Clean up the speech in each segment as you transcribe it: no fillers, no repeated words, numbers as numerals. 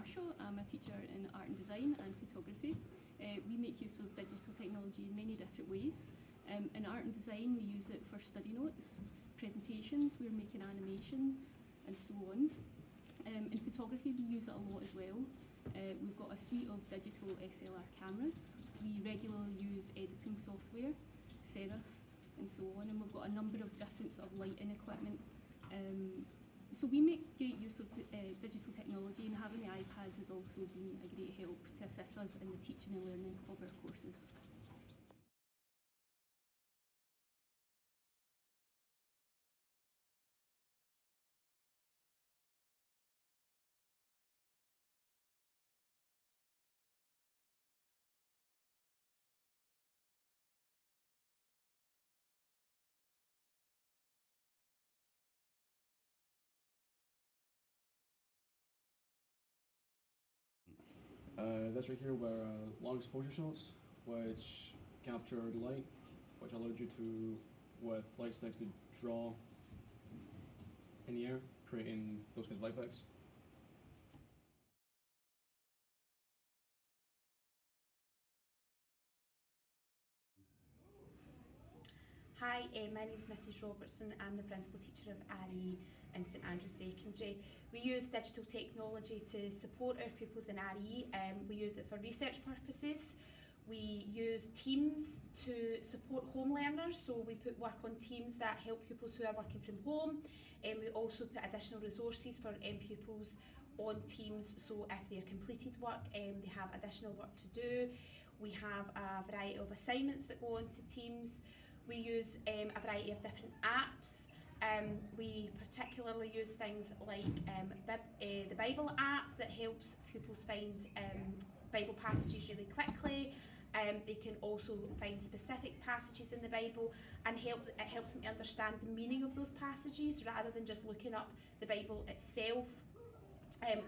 Marshall. I'm a teacher in art and design and photography. We make use of digital technology in many different ways. In art and design, we use it for study notes, presentations, we're making animations, and so on. In photography, we use it a lot as well. We've got a suite of digital SLR cameras. We regularly use editing software, Serif, and so on, and we've got a number of different sort of lighting equipment. So we make great use of digital technology, and having the iPads has also been a great help to assist us in the teaching and learning of our courses. This right here were long exposure shots which captured light, which allowed you to, with light sticks, to draw in the air, creating those kinds of light effects. Hi, my name is Mrs Robertson. I'm the principal teacher of RE in St Andrews Secondary. We use digital technology to support our pupils in RE. We use it for research purposes. We use Teams to support home learners, so we put work on Teams that help pupils who are working from home. We also put additional resources for pupils on Teams, so if they're completed work, they have additional work to do. We have a variety of assignments that go onto Teams. We use a variety of different apps. We particularly use things like the Bible app that helps pupils find Bible passages really quickly. They can also find specific passages in the Bible, and it helps them to understand the meaning of those passages rather than just looking up the Bible itself.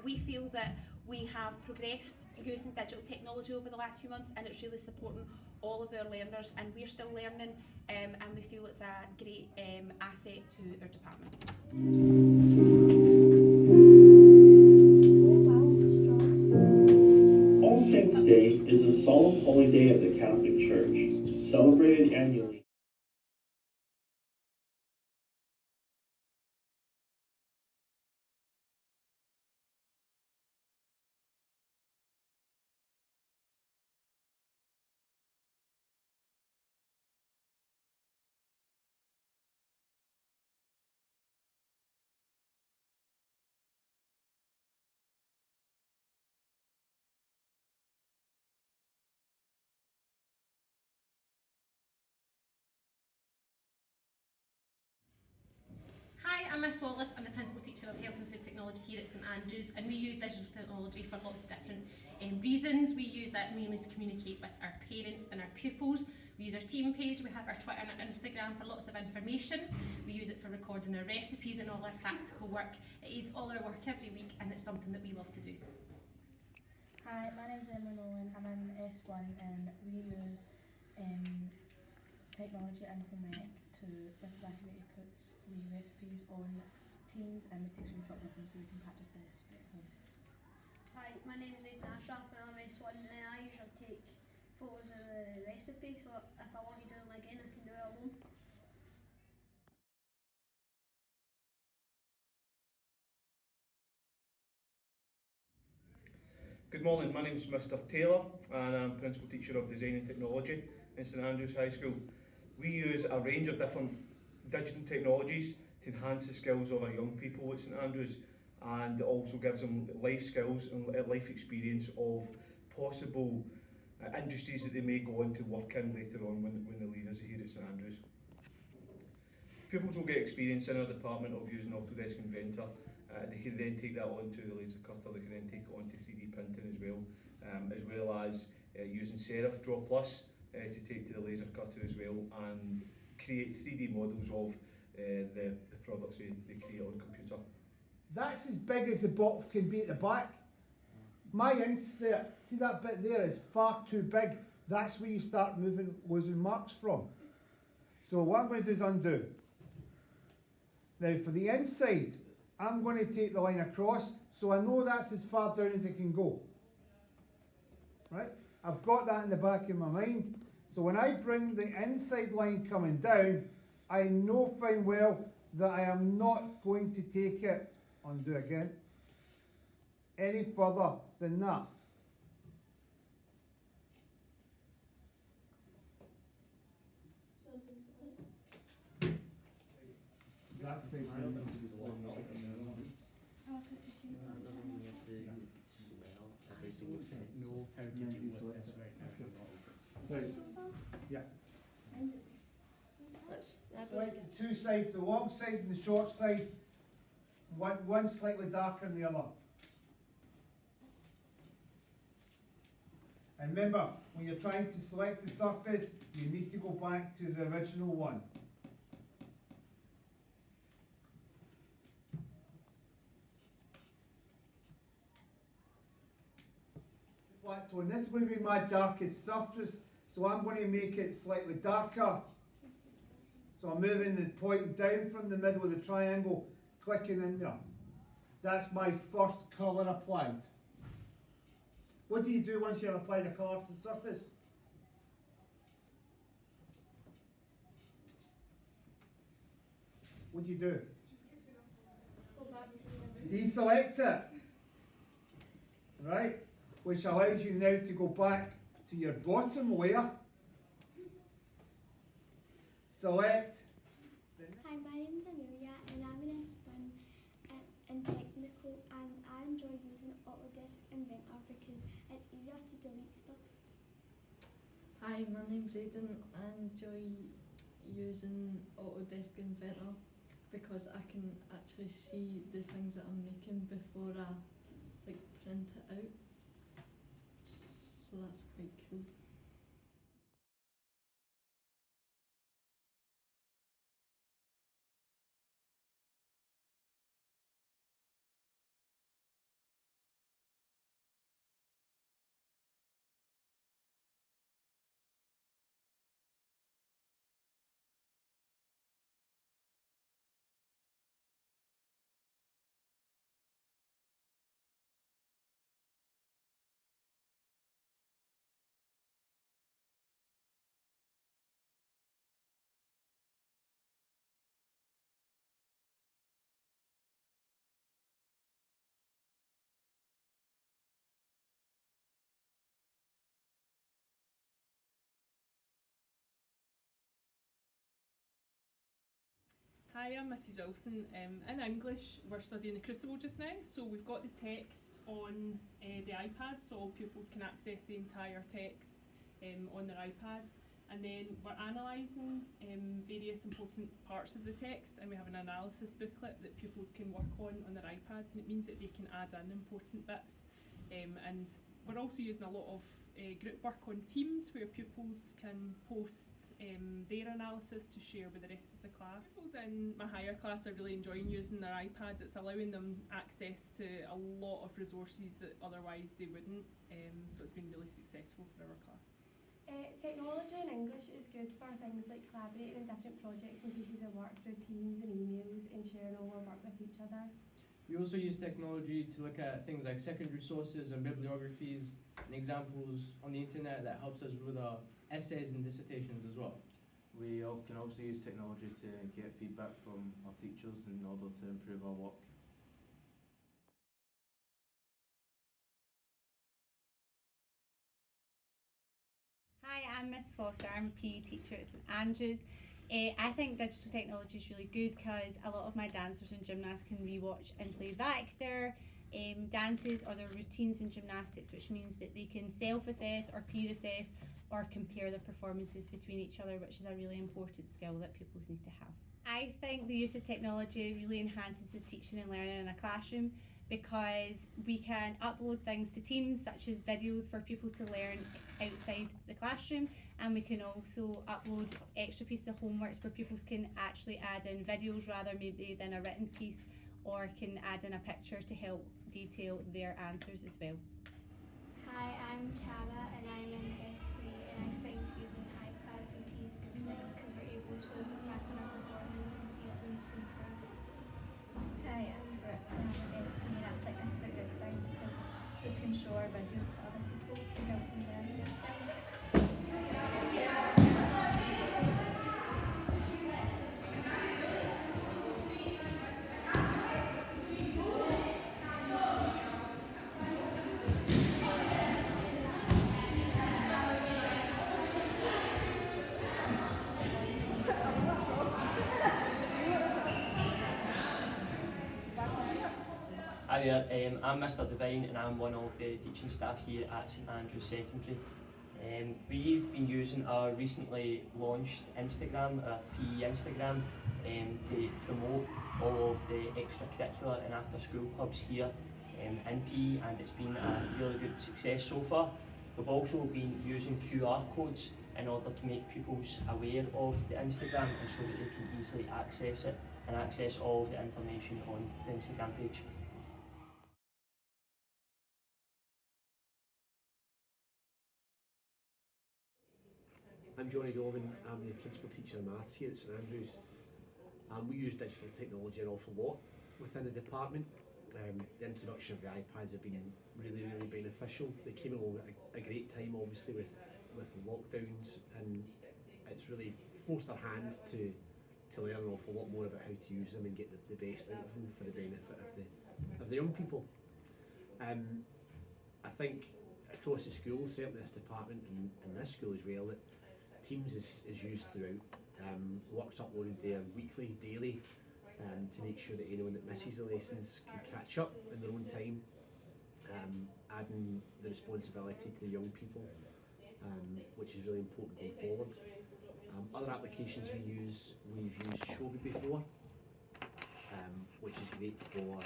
We feel that we have progressed using digital technology over the last few months, and it's really supporting all of our learners, and we're still learning, and we feel it's a great asset to our department. All Saints' Day is a solemn holiday of the Catholic Church, celebrated annually. Hi, I'm Miss Wallace. I'm the Principal Teacher of Health and Food Technology here at St Andrews, and we use digital technology for lots of different reasons. We use that mainly to communicate with our parents and our pupils. We use our team page, we have our Twitter and our Instagram for lots of information. We use it for recording our recipes and all our practical work. It aids all our work every week, and it's something that we love to do. Hi, my name's Emma Nolan. I'm in S1, and we use technology and home ec to this activity puts the recipes on Teams, and we take screenshots of them so we can practice the recipe at home. Hi, my name is Aidan Ashraf and I'm S1, and I usually take photos of the recipe, so if I want to do them again I can do it at home. Good morning, my name is Mr Taylor and I'm Principal Teacher of Design and Technology in St Andrews High School. We use a range of different digital technologies to enhance the skills of our young people at St Andrews, and it also gives them life skills and life experience of possible industries that they may go into work in later on when they leave us here at St Andrews. Pupils will get experience in our department of using Autodesk Inventor. They can then take that onto the laser cutter, they can then take it onto 3D printing as well as using Serif Draw Plus to take to the laser cutter as well, and create 3D models of the products they create on computer. That's as big as the box can be at the back. My insert, see that bit there, is far too big. That's where you start losing marks from. So what I'm going to do is undo. Now for the inside, I'm going to take the line across So I know that's as far down as it can go. Right? I've got that in the back of my mind. So when I bring the inside line coming down, I know fine well that I am not going to take it, undo again, any further than that. That's the no, how did you select it? That's good. So, yeah. Select the two sides, the long side and the short side. One slightly darker than the other. And remember, when you're trying to select the surface, you need to go back to the original one. Flat tone. This is going to be my darkest surface, so I'm going to make it slightly darker. So I'm moving the point down from the middle of the triangle, clicking in there. That's my first colour applied. What do you do once you have applied a colour to the surface? What do you do? Deselect it. Right? Which allows you now to go back to your bottom layer. Select. Hi, my name's Amelia and I'm an S1 in technical, and I enjoy using Autodesk Inventor because it's easier to delete stuff. Hi, my name's Aidan. I enjoy using Autodesk Inventor because I can actually see the things that I'm making before I print it out. So that's quite cool. Hi, I'm Mrs Wilson. In English, we're studying the Crucible just now, so we've got the text on the iPad, so all pupils can access the entire text on their iPad. And then we're analysing various important parts of the text, and we have an analysis booklet that pupils can work on their iPads, and it means that they can add in important bits. And we're also using a lot of group work on Teams, where pupils can post their analysis to share with the rest of the class. Pupils in my higher class are really enjoying using their iPads. It's allowing them access to a lot of resources that otherwise they wouldn't, so it's been really successful for our class. Technology in English is good for things like collaborating in different projects and pieces of work through Teams and emails and sharing all our work with each other. We also use technology to look at things like secondary sources and bibliographies and examples on the internet that helps us with our essays and dissertations as well. We can also use technology to get feedback from our teachers in order to improve our work. Hi, I'm Miss Foster. I'm a PE teacher at St Andrews. I think digital technology is really good because a lot of my dancers and gymnasts can rewatch and play back their dances or their routines in gymnastics, which means that they can self-assess or peer assess or compare their performances between each other, which is a really important skill that pupils need to have. I think the use of technology really enhances the teaching and learning in a classroom because we can upload things to Teams, such as videos for pupils to learn outside the classroom, and we can also upload extra pieces of homeworks where pupils can actually add in videos rather maybe than a written piece, or can add in a picture to help detail their answers as well. Hi, I'm Tara and I'm in S3, and I think using iPads and Ps is good because we're able to look back on our performance and see what we need to improve. Hi, I'm Brooke and I'm in S3, and I think this is a good Hi there, I'm Mr Devine and I'm one of the teaching staff here at St Andrews Secondary. We've been using our recently launched Instagram, our PE Instagram, to promote all of the extracurricular and after school clubs here in PE, and it's been a really good success so far. We've also been using QR codes in order to make pupils aware of the Instagram and so that they can easily access it and access all of the information on the Instagram page. I'm Johnny Doman, I'm the principal teacher of maths here at St Andrews. We use digital technology an awful lot within the department. The introduction of the iPads have been really beneficial. They came along at a great time, obviously, with lockdowns, and it's really forced our hand to learn an awful lot more about how to use them and get the best out of them for the benefit of the young people. I think across the schools, certainly this department and this school as well, that Teams is used throughout. Work's uploaded there weekly, daily, to make sure that anyone that misses the lessons can catch up in their own time, adding the responsibility to the young people, which is really important going forward. Other applications we've used Shobi before, which is great for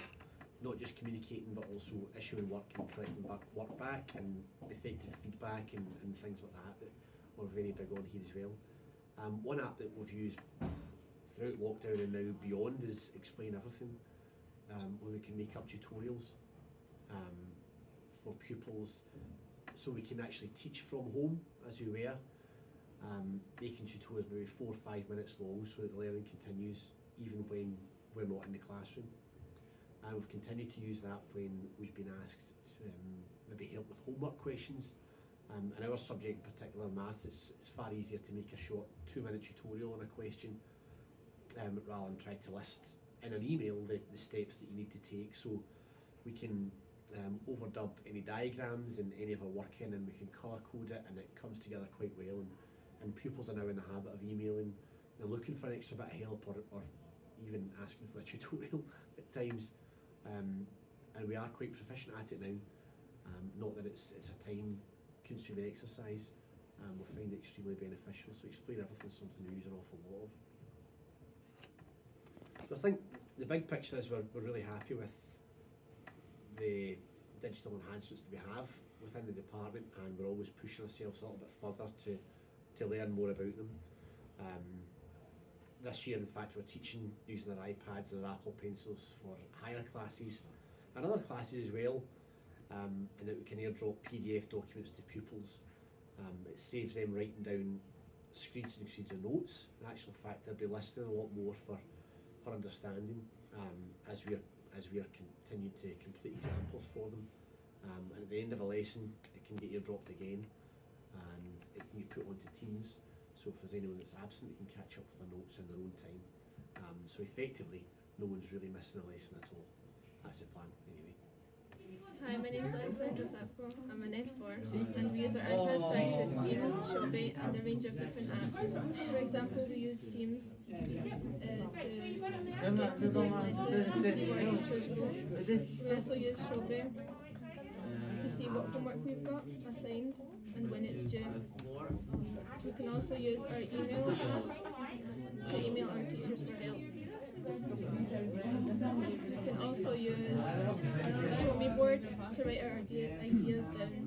not just communicating but also issuing work and collecting work back and effective feedback and things like that we're very big on here as well. One app that we've used throughout lockdown and now beyond is Explain Everything, where we can make up tutorials for pupils so we can actually teach from home as we were, making tutorials maybe 4 or 5 minutes long so that the learning continues even when we're not in the classroom. And we've continued to use that when we've been asked to maybe help with homework questions. In our subject, in particular maths, it's far easier to make a short 2-minute tutorial on a question rather than try to list in an email the steps that you need to take. So we can overdub any diagrams and any of our work in, and we can colour code it, and it comes together quite well. And pupils are now in the habit of emailing and looking for an extra bit of help or even asking for a tutorial at times. And we are quite proficient at it now. Not that it's a time-consuming exercise. We find it extremely beneficial. So Explain Everything is something we use an awful lot of. So I think the big picture is we're really happy with the digital enhancements that we have within the department, and we're always pushing ourselves a little bit further to learn more about them. This year, in fact, we're teaching using our iPads and our Apple Pencils for higher classes and other classes as well, and that we can airdrop PDF documents to pupils. It saves them writing down screeds and screeds of notes. In actual fact, they'll be listening a lot more for understanding as we are continuing to complete examples for them. And at the end of a lesson, it can get airdropped again, and it can be put onto Teams. So if there's anyone that's absent, they can catch up with their notes in their own time. So effectively, no one's really missing a lesson at all. That's the plan, anyway. Hi, my name is Alexandra Sapko. I'm an S4, and we use our iPads to access Teams, Shobi, and a range of different apps. For example, we use Teams to get to those lessons, see what our teachers wrote. We also use Shobi to see what homework we've got assigned and when it's due. We can also use our email app to email our teachers for help. We can also use Shobi board to write our ideas down.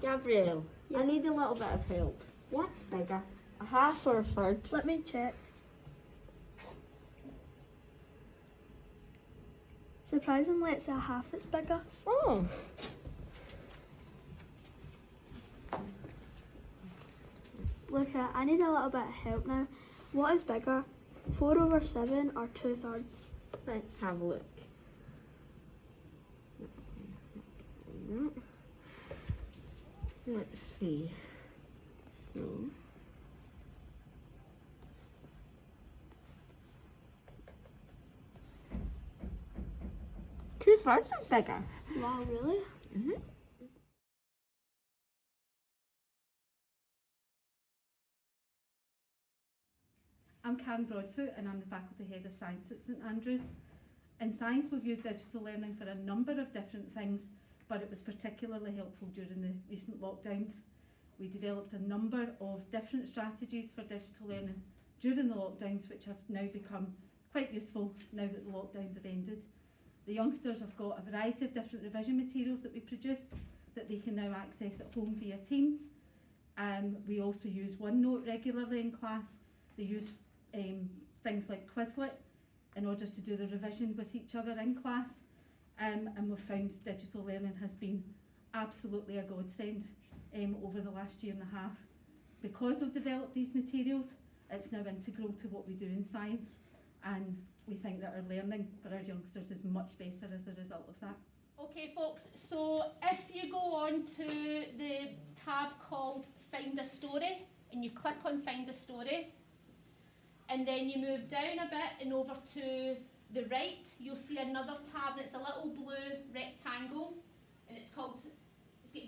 Gabrielle, I need a little bit of help. What's bigger, a half or a third? Let me check. Surprisingly, it's a half that's bigger. Oh. Look, I need a little bit of help now. What is bigger, 4/7 or 2/3? Let's have a look. Let's see. So. 2/3 is bigger. Wow, really? Mm-hmm. I'm Karen Broadfoot and I'm the Faculty Head of Science at St Andrews. In science, we've used digital learning for a number of different things, but it was particularly helpful during the recent lockdowns. We developed a number of different strategies for digital learning during the lockdowns, which have now become quite useful now that the lockdowns have ended. The youngsters have got a variety of different revision materials that we produce that they can now access at home via Teams. We also use OneNote regularly in class. They use things like Quizlet in order to do the revision with each other in class. And we've found digital learning has been absolutely a godsend over the last year and a half. Because we've developed these materials, it's now integral to what we do in science, and we think that our learning for our youngsters is much better as a result of that. Okay folks, so if you go on to the tab called Find a Story, and you click on Find a Story, and then you move down a bit and over to the right, you'll see another tab, and it's a little blue rectangle, and it's got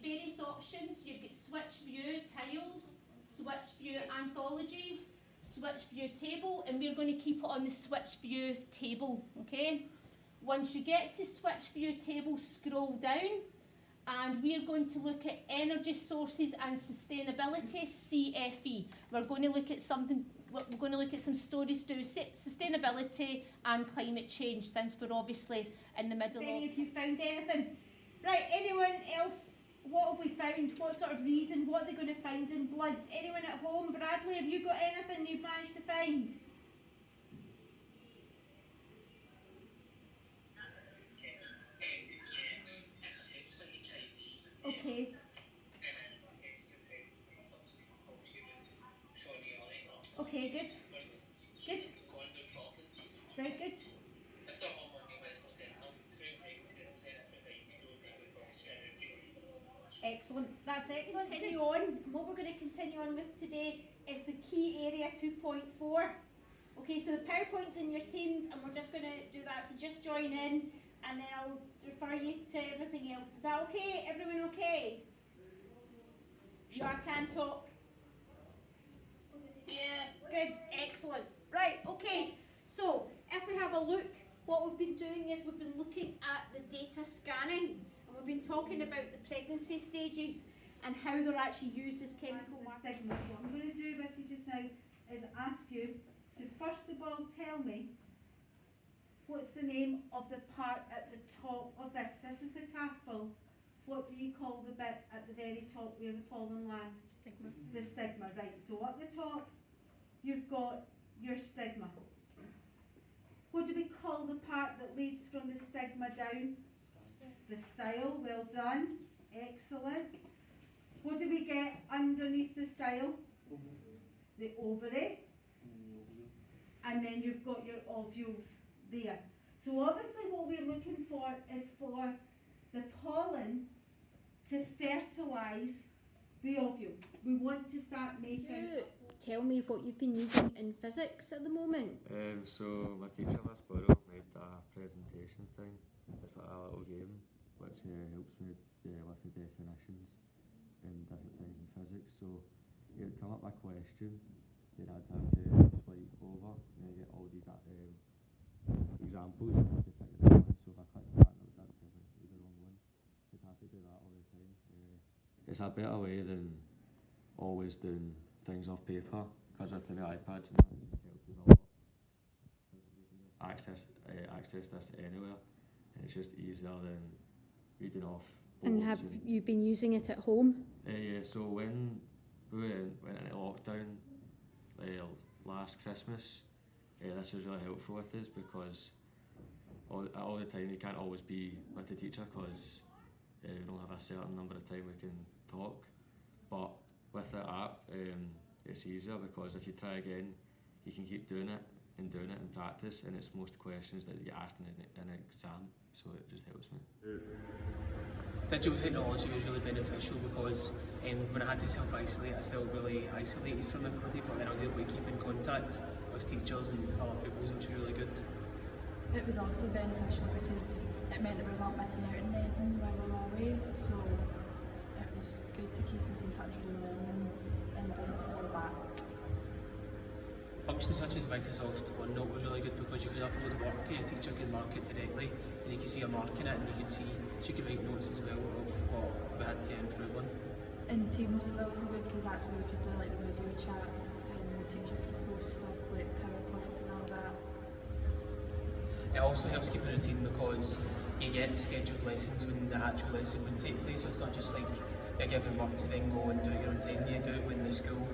various options. You've got Switch View Tiles, Switch View Anthologies, Switch View Table, and we're going to keep it on the Switch View Table, okay? Once you get to Switch View Table, scroll down, and we're going to look at energy sources and sustainability, CFE. We're going to look at some stories to do sustainability and climate change, since we're obviously in the middle of... If you found anything. Right, anyone else? What have we found? What sort of reason? What are they going to find in bloods? Anyone at home? Bradley, have you got anything you've managed to find? Okay. Okay, good. Good. Very good. Excellent. That's excellent. Continue on. What we're going to continue on with today is the key area 2.4. Okay, so the PowerPoint's in your Teams, and we're just going to do that. So just join in, and then I'll refer you to everything else. Is that okay? Everyone okay? You can talk. Yeah. Good. Excellent. Right. Okay. So if we have a look, what we've been doing is we've been looking at the data scanning. We've been talking about the pregnancy stages and how they're actually used as chemical markers. What I'm going to do with you just now is ask you to first of all tell me what's the name of the part at the top of this. This is the capital. What do you call the bit at the very top where the pollen lands? Stigma. The stigma, right. So at the top you've got your stigma. What do we call the part that leads from the stigma down? The style. Well done. Excellent. What do we get underneath the style? The ovary. And then you've got your ovules there. So obviously what we're looking for is for the pollen to fertilise the ovule. We want to start making... Tell me what you've been using in physics at the moment. So my teacher, Miss Burrow, made a presentation thing. It's like a little game which helps me with the definitions and different things in physics. So it would come up with a question, then I'd have to swipe over and then get all these examples to pick the one. So if I clicked that and it was the wrong one, I'd have to do that all the time. It's a better way than always doing things off paper, because with the new iPads and that, it helps with a lot. Access this anywhere, and it's just easier than reading off boards. And have you been using it at home? Yeah, so when we went into lockdown last Christmas, this was really helpful with us, because all the time you can't always be with the teacher, because we don't have a certain number of time we can talk. But with the app, it's easier, because if you try again, you can keep doing it in practice, and it's most questions that you get asked in an exam, so it just helps me. Digital technology was really beneficial, because when I had to self-isolate, I felt really isolated from everybody, but then I was able to keep in contact with teachers and other pupils, which was really good. It was also beneficial because it meant that we weren't missing out on anything while we were away, so it was good to keep us in touch with the learning and don't fall back. For functions such as Microsoft OneNote was really good because you could upload work, your teacher could mark it directly, and you could see her marking it, and you could see she could write notes as well of what we had to improve on. And Teams was also good because that's where we could do like the video chats and the teacher could post stuff like PowerPoints and all that. It also helps keep a routine because you get scheduled lessons when the actual lesson would take place, so it's not just like you're given work to then go and do it your own time. You do it when the school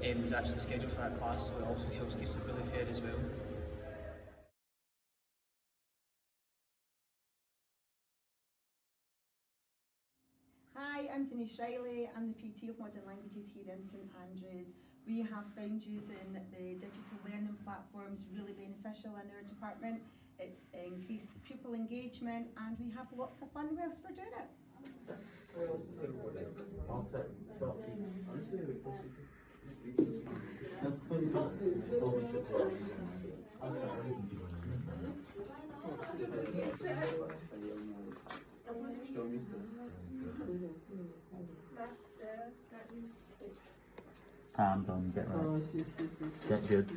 is actually scheduled for that class, so it also helps keep it really fair as well. Hi, I'm Denise Riley. I'm the PT of Modern Languages here in St Andrews. We have found using the digital learning platforms really beneficial in our department. It's increased pupil engagement and we have lots of fun whilst we're doing it. Calm down, get right. Get good.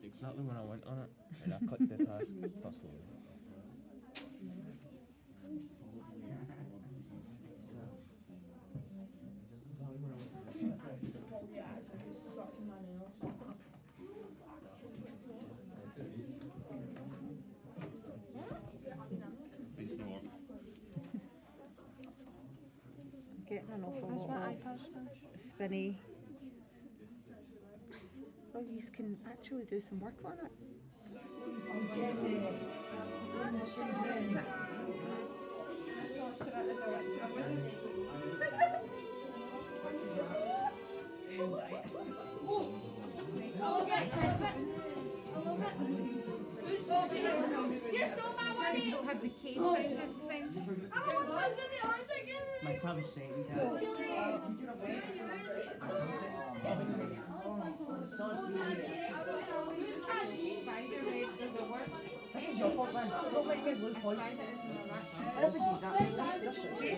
Exactly when I went on it, and I clicked the task. That's all. Getting an awful lot of spinny. Well, you can actually do some work on it. You don't have the case thing. My tab is saying This is your fault, man. Don't let you guys lose points. Everybody's that. That's okay.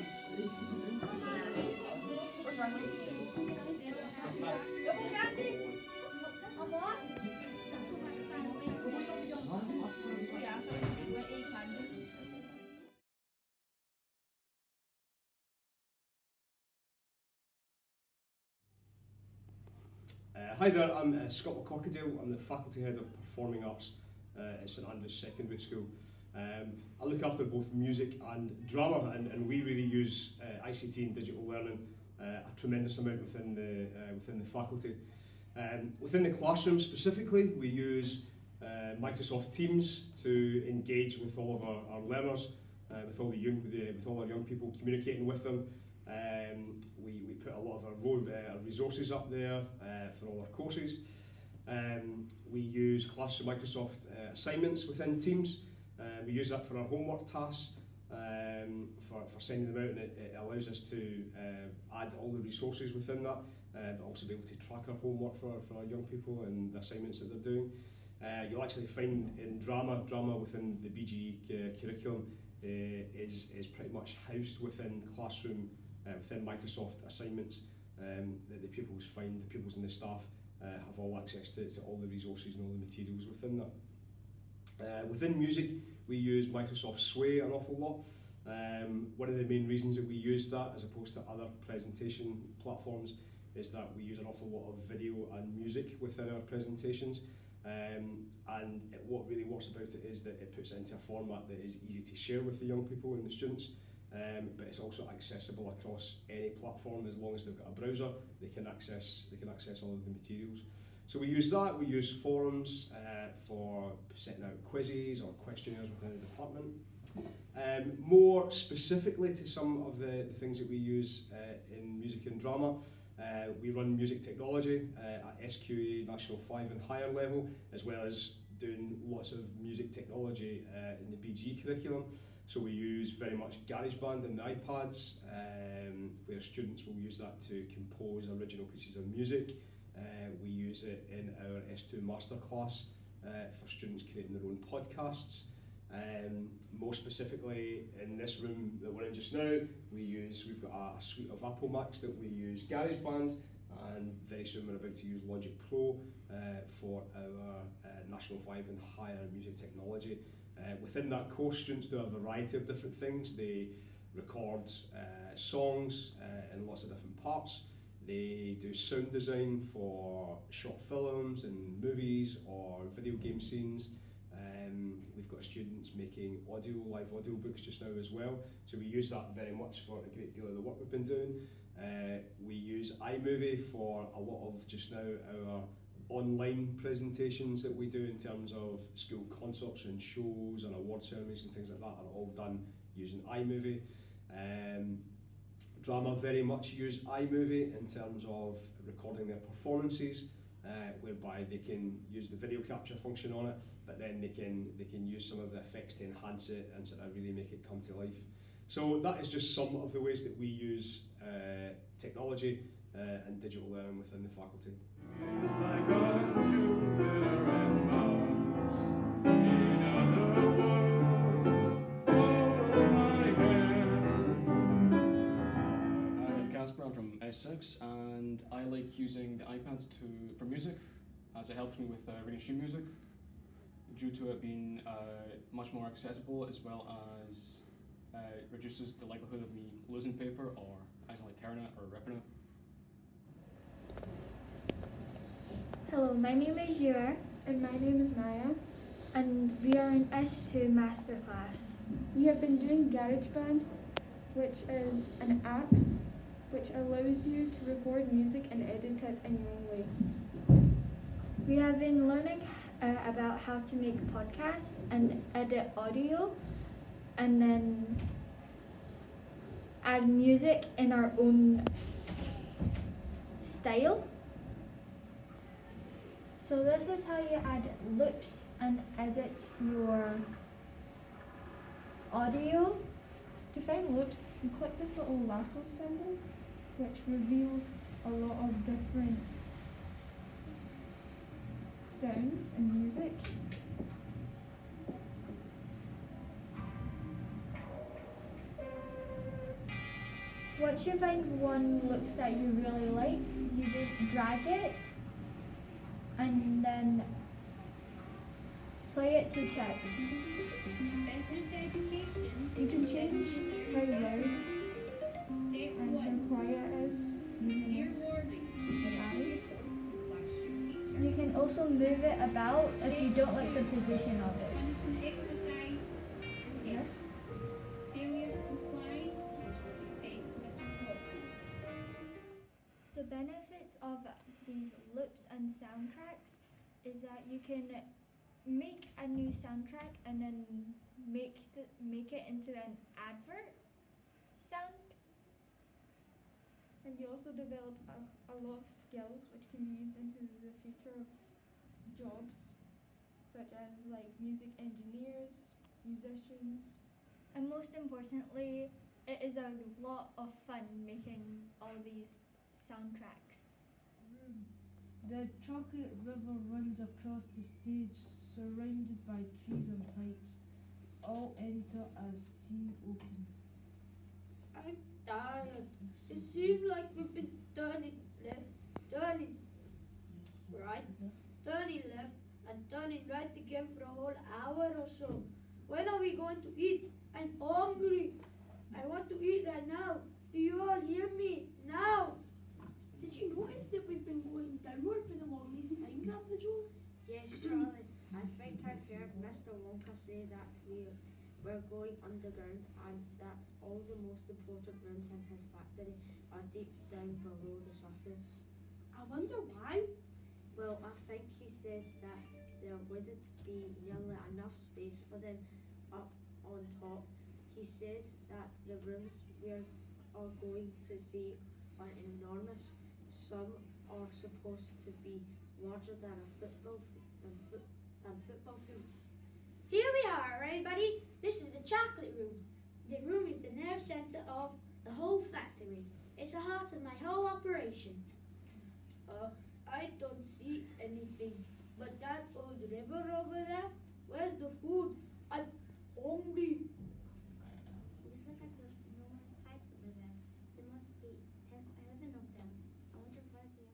What's wrong with Hi there, I'm Scott McCorkadale. I'm the Faculty Head of Performing Arts at St Andrews Secondary School. I look after both music and drama, and we really use ICT and digital learning a tremendous amount within the faculty. Within the classroom specifically, we use Microsoft Teams to engage with all of our learners, with all our young people, communicating with them. We put a lot of our resources up there for all our courses. We use Microsoft assignments within Teams. We use that for our homework tasks, for sending them out, and it allows us to add all the resources within that, but also be able to track our homework for our young people and the assignments that they're doing. You'll actually find in drama within the BGE curriculum is pretty much housed within classroom, within Microsoft assignments, that the pupils and the staff have all access to all the resources and all the materials within that. Within music, we use Microsoft Sway an awful lot. One of the main reasons that we use that as opposed to other presentation platforms is that we use an awful lot of video and music within our presentations. What really works about it is that it puts it into a format that is easy to share with the young people and the students, but it's also accessible across any platform. As long as they've got a browser, they can access all of the materials. So we use that. We use forums for setting out quizzes or questionnaires within the department. More specifically to some of the things that we use in music and drama, we run music technology at SQA National 5 and higher level, as well as doing lots of music technology in the BGE curriculum. So we use very much GarageBand and the iPads, where students will use that to compose original pieces of music. We use it in our S2 Masterclass for students creating their own podcasts. More specifically, in this room that we're in just now, we've got a suite of Apple Macs that we use GarageBand, and very soon we're about to use Logic Pro for our National 5 and higher music technology. Within that course, students do a variety of different things. They record songs in lots of different parts. They do sound design for short films and movies or video game scenes. We've got students making live audio books just now as well. So we use that very much for a great deal of the work we've been doing. We use iMovie for a lot of just now our online presentations that we do in terms of school concerts and shows and award ceremonies and things like that are all done using iMovie. Drama very much use iMovie in terms of recording their performances, whereby they can use the video capture function on it, but then they can use some of the effects to enhance it and sort of really make it come to life. So that is just some of the ways that we use technology and digital learning within the faculty. I'm from S6, and I like using the iPads for music, as it helps me with reading sheet music, due to it being much more accessible, as well as reduces the likelihood of me losing paper or accidentally tearing it or ripping it. Hello, my name is Yura. And my name is Maya. And we are in S2 Masterclass. We have been doing GarageBand, which is an app which allows you to record music and edit it in your own way. We have been learning about how to make podcasts and edit audio, and then add music in our own style. So this is how you add loops and edit your audio. To find loops, you click this little lasso symbol, which reveals a lot of different sounds and music. Once you find one loop that you really like, you just drag it and then play it to check. Business education. You can change how loud and how quiet it is using this AI. You can also move it about if you don't like the position of it. Exercise. Yes. Failure to comply, which will be sent to Mr. Walker. The benefits of these loops and soundtracks is that you can make a new soundtrack and then make it into an advert sound. And you also develop a lot of skills which can be used into the future of jobs, such as like music engineers, musicians, And most importantly, it is a lot of fun making all these soundtracks. The chocolate river runs across the stage, surrounded by trees and pipes. All enter as scene opens. I'm tired. It seems like we've been turning left, turning right, turning left, and turning right again for a whole hour or so. When are we going to eat? I'm hungry. I want to eat right now. Do you all hear me? Now! Did you notice that we've been going downward for the longest time, Grandpa Joe? Yes, Charlie. I think I've heard Mr. Walker say that we're going underground and that all the most important rooms in his factory are deep down below the surface. I wonder why. Well, I think he said that there wouldn't be nearly enough space for them up on top. He said that the rooms we are going to see are enormous. Some are supposed to be larger than football fields. Here we are, everybody. This is the chocolate room. The room is the nerve center of the whole factory. It's the heart of my whole operation. I don't see anything. But that old river over there, where's the food? I'm hungry. Just look at those enormous pipes over there. There must be 10 or 11 of them. I wonder where they are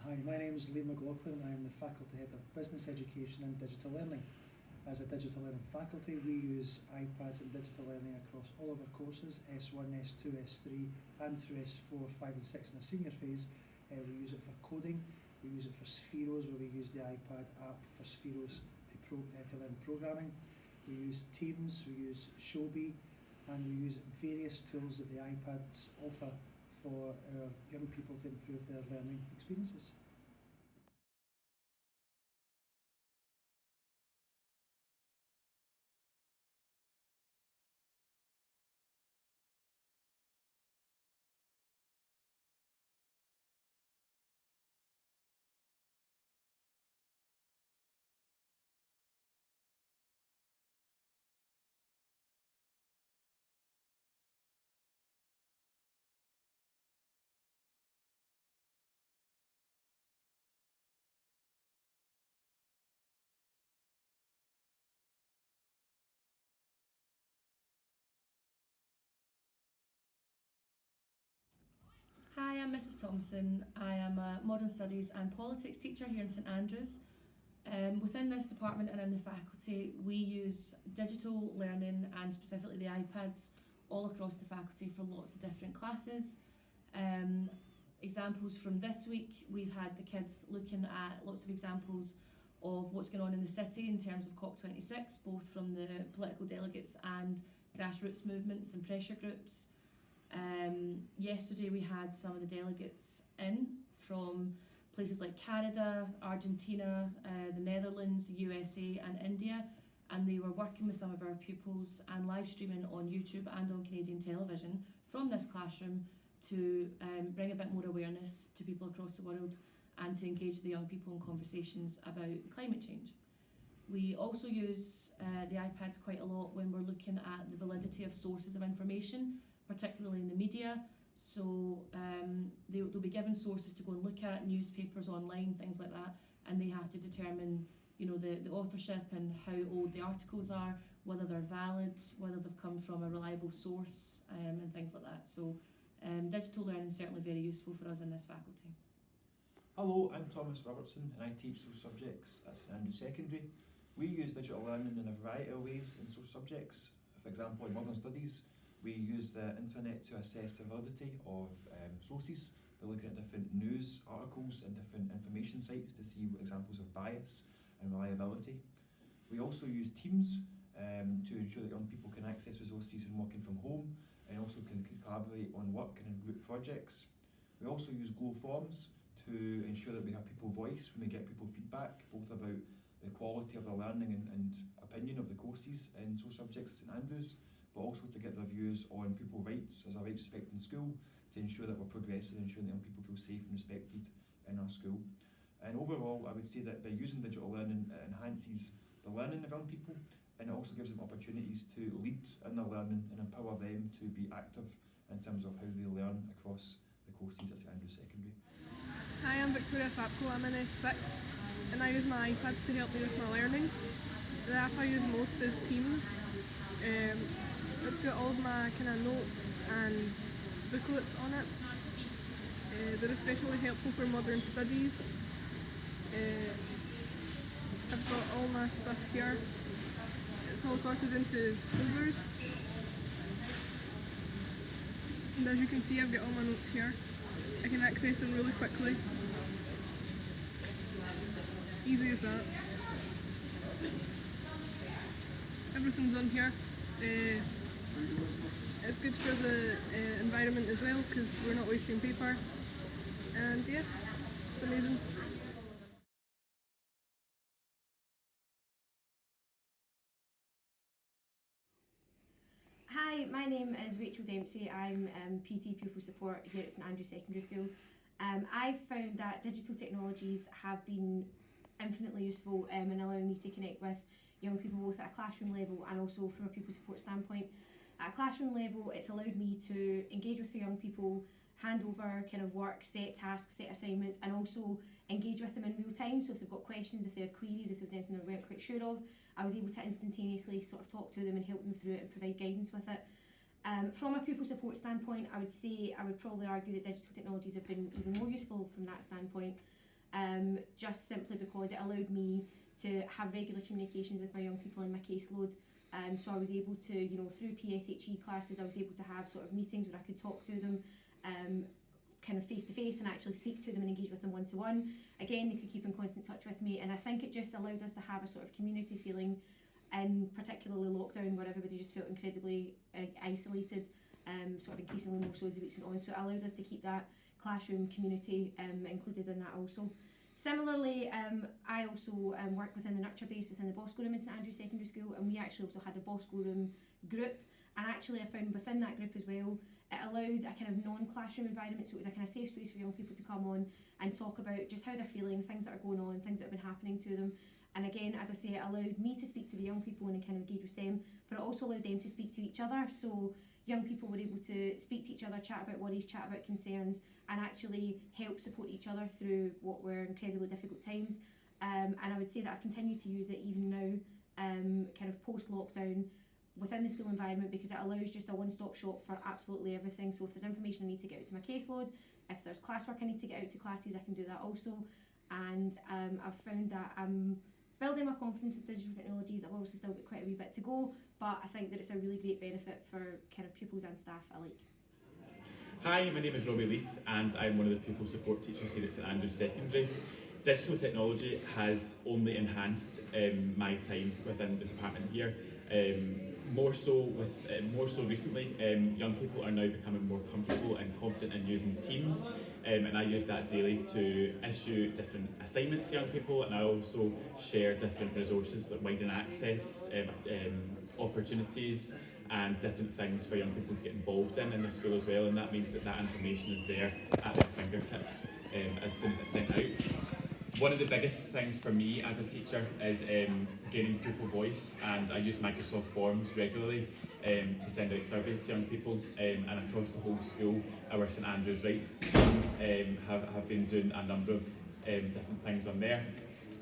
for. Hi, my name is Liam McLaughlin. I am the Faculty Head of Business Education and Digital Learning. As a digital learning faculty, we use iPads and digital learning across all of our courses, S1, S2, S3 and through S4, 5 and 6 in the senior phase. We use it for coding, we use it for Spheros where we use the iPad app for Spheros to learn programming. We use Teams, we use Shobi and we use various tools that the iPads offer for our young people to improve their learning experiences. Hi, I'm Mrs Thompson. I am a Modern Studies and Politics teacher here in St Andrews. Within this department and in the faculty, we use digital learning and specifically the iPads all across the faculty for lots of different classes. Examples from this week, we've had the kids looking at lots of examples of what's going on in the city in terms of COP26, both from the political delegates and grassroots movements and pressure groups. Yesterday we had some of the delegates in from places like Canada, Argentina, the Netherlands, the USA and India, and they were working with some of our pupils and live streaming on YouTube and on Canadian television from this classroom to bring a bit more awareness to people across the world and to engage the young people in conversations about climate change. We also use the iPads quite a lot when we're looking at the validity of sources of information, particularly in the media. So they'll be given sources to go and look at, newspapers online, things like that, and they have to determine, you know, the authorship and how old the articles are, whether they're valid, whether they've come from a reliable source, and things like that. So digital learning is certainly very useful for us in this faculty. Hello, I'm Thomas Robertson and I teach social subjects at St Andrews Secondary. We use digital learning in a variety of ways in social subjects. For example, in modern studies, we use the internet to assess the validity of sources. We're looking at different news articles and different information sites to see examples of bias and reliability. We also use Teams to ensure that young people can access resources when working from home and also can collaborate on work and in group projects. We also use Google Forms to ensure that we have people voice when we get people feedback, both about the quality of the learning and opinion of the courses in social subjects at St Andrews, but also to get their views on pupil rights as a rights respect in school, to ensure that we're progressing and ensuring that young people feel safe and respected in our school. And overall, I would say that by using digital learning, it enhances the learning of young people, and it also gives them opportunities to lead in their learning and empower them to be active in terms of how they learn across the courses at St Andrews Secondary. Hi, I'm Victoria Sapko, I'm in S6 and I use my iPads to help me with my learning. The app I use most is Teams. It's got all of my kind of notes and booklets on it. They're especially helpful for modern studies. I've got all my stuff here. It's all sorted into folders. And as you can see, I've got all my notes here. I can access them really quickly. Easy as that. Everything's on here. It's good for the environment as well because we're not wasting paper. And yeah, it's amazing. Hi, my name is Rachel Dempsey. I'm PT Pupil Support here at St Andrews Secondary School. I've found that digital technologies have been infinitely useful in allowing me to connect with young people both at a classroom level and also from a pupil support standpoint. At a classroom level, it's allowed me to engage with the young people, hand over kind of work, set tasks, set assignments, and also engage with them in real time. So if they've got questions, if they had queries, if there was anything they weren't quite sure of, I was able to instantaneously sort of talk to them and help them through it and provide guidance with it. From a pupil support standpoint, I would probably argue that digital technologies have been even more useful from that standpoint, just simply because it allowed me to have regular communications with my young people in my caseload. So I was able to, you know, through PSHE classes, I was able to have sort of meetings where I could talk to them kind of face to face and actually speak to them and engage with them one to one. Again, they could keep in constant touch with me, and I think it just allowed us to have a sort of community feeling in particularly lockdown where everybody just felt incredibly isolated, sort of increasingly more so as the weeks went on. So it allowed us to keep that classroom community included in that also. Similarly, I also work within the nurture base within the Bosco Room in St Andrews Secondary School, and we actually also had a Bosco Room group, and actually I found within that group as well, it allowed a kind of non-classroom environment, so it was a kind of safe space for young people to come on and talk about just how they're feeling, things that are going on, things that have been happening to them. And again, as I say, it allowed me to speak to the young people and kind of engage with them, but it also allowed them to speak to each other. So young people were able to speak to each other, chat about worries, chat about concerns, and actually help support each other through what were incredibly difficult times. And I would say that I've continued to use it even now, kind of post-lockdown, within the school environment, because it allows just a one-stop shop for absolutely everything. So if there's information I need to get out to my caseload, if there's classwork I need to get out to classes, I can do that also. And I've found that I'm building my confidence with digital technologies. I've obviously still got quite a wee bit to go, but I think that it's a really great benefit for kind of pupils and staff alike. Hi, my name is Robbie Leith and I'm one of the pupil support teachers here at St Andrews Secondary. Digital technology has only enhanced my time within the department here. More so recently, young people are now becoming more comfortable and confident in using Teams, and I use that daily to issue different assignments to young people, and I also share different resources like widen access, opportunities, and different things for young people to get involved in the school as well, and that means that that information is there at their fingertips as soon as it's sent out. One of the biggest things for me as a teacher is gaining pupil voice, and I use Microsoft Forms regularly to send out surveys to young people, and across the whole school our St Andrews Rights team have been doing a number of different things on there,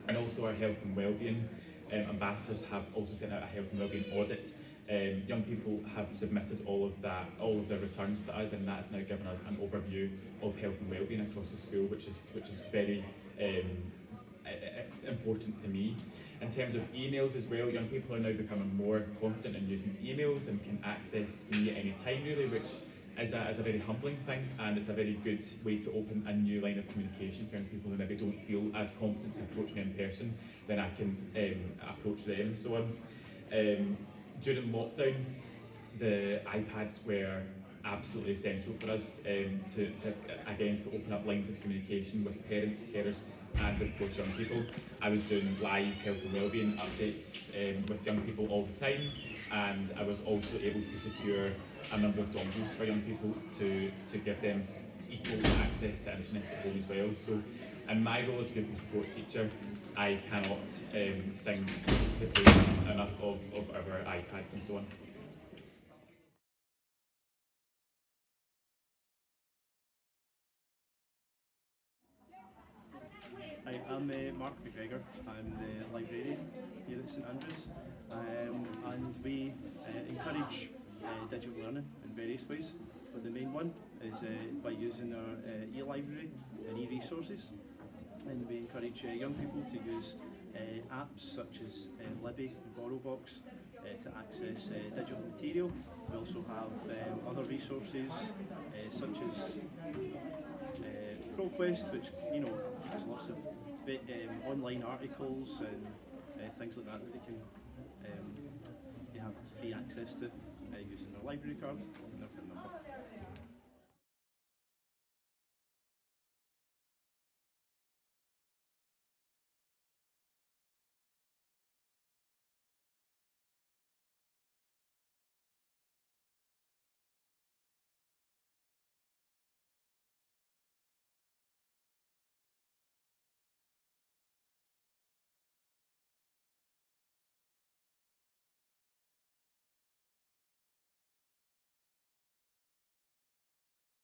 and also our health and wellbeing ambassadors have also sent out a health and wellbeing audit. Young people have submitted all of their returns to us, and that has now given us an overview of health and wellbeing across the school, which is very important to me. In terms of emails as well, young people are now becoming more confident in using emails and can access me at any time really, which is a very humbling thing, and it's a very good way to open a new line of communication for young people who maybe don't feel as confident to approach me in person. Then I can approach them and so on. During lockdown, the iPads were absolutely essential for us to open up lines of communication with parents, carers, and of course young people. I was doing live health and wellbeing updates with young people all the time, and I was also able to secure a number of dongles for young people to give them equal access to internet at home as well. So And my role as a pupil support teacher, I cannot sing the praises enough of our iPads and so on. Hi, I'm Mark McGregor. I'm the librarian here at St Andrews, and we encourage digital learning in various ways. But the main one is by using our e-library and e-resources, and we encourage young people to use apps such as Libby and BorrowBox to access digital material. We also have other resources such as ProQuest, which has lots of online articles and things like that that they can have free access to using their library card and their PIN number.